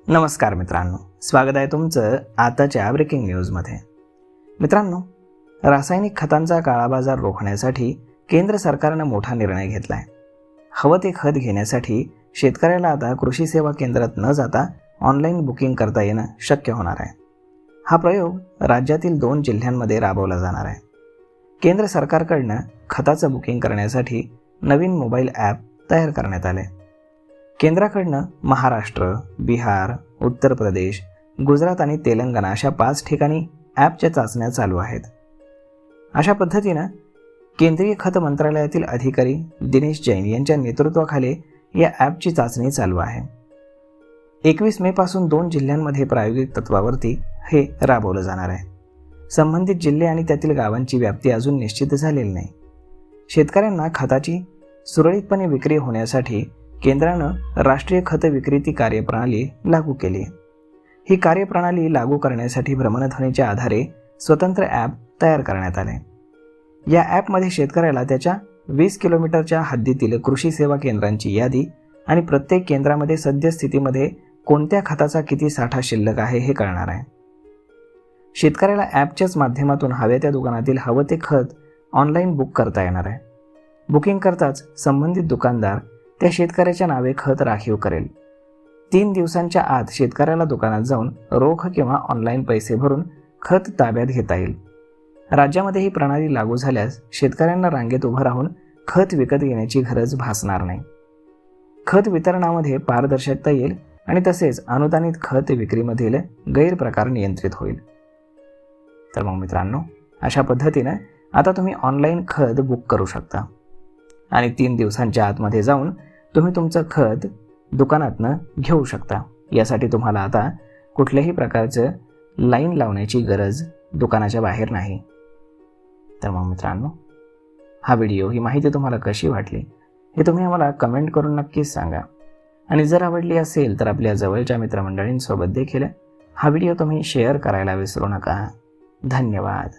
नमस्कार मित्रांनो, स्वागत आहे तुमचं आताच्या ब्रेकिंग न्यूजमध्ये। मित्रांनो, रासायनिक खतांचा काळाबाजार रोखण्यासाठी केंद्र सरकारने मोठा निर्णय घेतला आहे। हवं ते खत घेण्यासाठी शेतकऱ्याला आता कृषी सेवा केंद्रात न जाता ऑनलाईन बुकिंग करता येणं शक्य होणार आहे। हा प्रयोग राज्यातील 2 जिल्ह्यांमध्ये राबवला जाणार आहे। केंद्र सरकारकडून खताचं बुकिंग करण्यासाठी नवीन मोबाईल ॲप तयार करण्यात आले। केंद्राकडून महाराष्ट्र, बिहार, उत्तर प्रदेश, गुजरात आणि तेलंगणा अशा 5 ठिकाणी ॲपच्या चाचण्या चालू आहेत। अशा पद्धतीनं केंद्रीय खत मंत्रालयातील अधिकारी दिनेश जैन यांच्या नेतृत्वाखाली या ॲपची चाचणी चालू आहे। 21 मे पासून 2 जिल्ह्यांमध्ये प्रायोगिक तत्वावरती हे राबवलं जाणार आहे। संबंधित जिल्हे आणि त्यातील गावांची व्याप्ती अजून निश्चित झालेली नाही। शेतकऱ्यांना खताची सुरळीतपणे विक्री होण्यासाठी केंद्रानं राष्ट्रीय खत विक्रेती कार्यप्रणाली लागू केली आहे। ही कार्यप्रणाली लागू करण्यासाठी भ्रमणध्वनीच्या आधारे स्वतंत्र ॲप तयार करण्यात आले। या ॲपमध्ये शेतकऱ्याला त्याच्या 20 किलोमीटरच्या हद्दीतील कृषी सेवा केंद्रांची यादी आणि प्रत्येक केंद्रामध्ये सद्यस्थितीमध्ये कोणत्या खताचा किती साठा शिल्लक आहे हे कळणार आहे। शेतकऱ्याला ॲपच्याच माध्यमातून हव्या त्या दुकानातील हवं ते खत ऑनलाईन बुक करता येणार आहे। बुकिंग करताच संबंधित दुकानदार त्या शेतकऱ्याच्या नावे खत राखीव करेल। 3 दिवसांच्या आत शेतकऱ्याला दुकानात जाऊन रोख किंवा ऑनलाईन पैसे भरून खत ताब्यात घेता येईल। राज्यामध्ये ही प्रणाली लागू झाल्यास शेतकऱ्यांना रांगेत उभं राहून खत विकत घेण्याची गरज भासणार नाही। खत वितरणामध्ये पारदर्शकता येईल आणि तसेच अनुदानित खत विक्रीमधील गैरप्रकार नियंत्रित होईल। तर मग मित्रांनो, अशा पद्धतीने आता तुम्ही ऑनलाईन खत बुक करू शकता आणि 3 दिवसांच्या आतमध्ये जाऊन तुम्ही तुमचं खत दुकानातनं घेऊ शकता। यासाठी तुम्हाला आता कुठल्याही प्रकारचं लाईन लावण्याची गरज दुकानाच्या बाहेर नाही। तर मग मित्रांनो, हा व्हिडिओ, ही माहिती तुम्हाला कशी वाटली हे तुम्ही आम्हाला कमेंट करून नक्कीच सांगा। आणि जर आवडली असेल तर आपल्या जवळच्या मित्रमंडळींसोबत देखील हा व्हिडिओ तुम्ही शेअर करायला विसरू नका। धन्यवाद।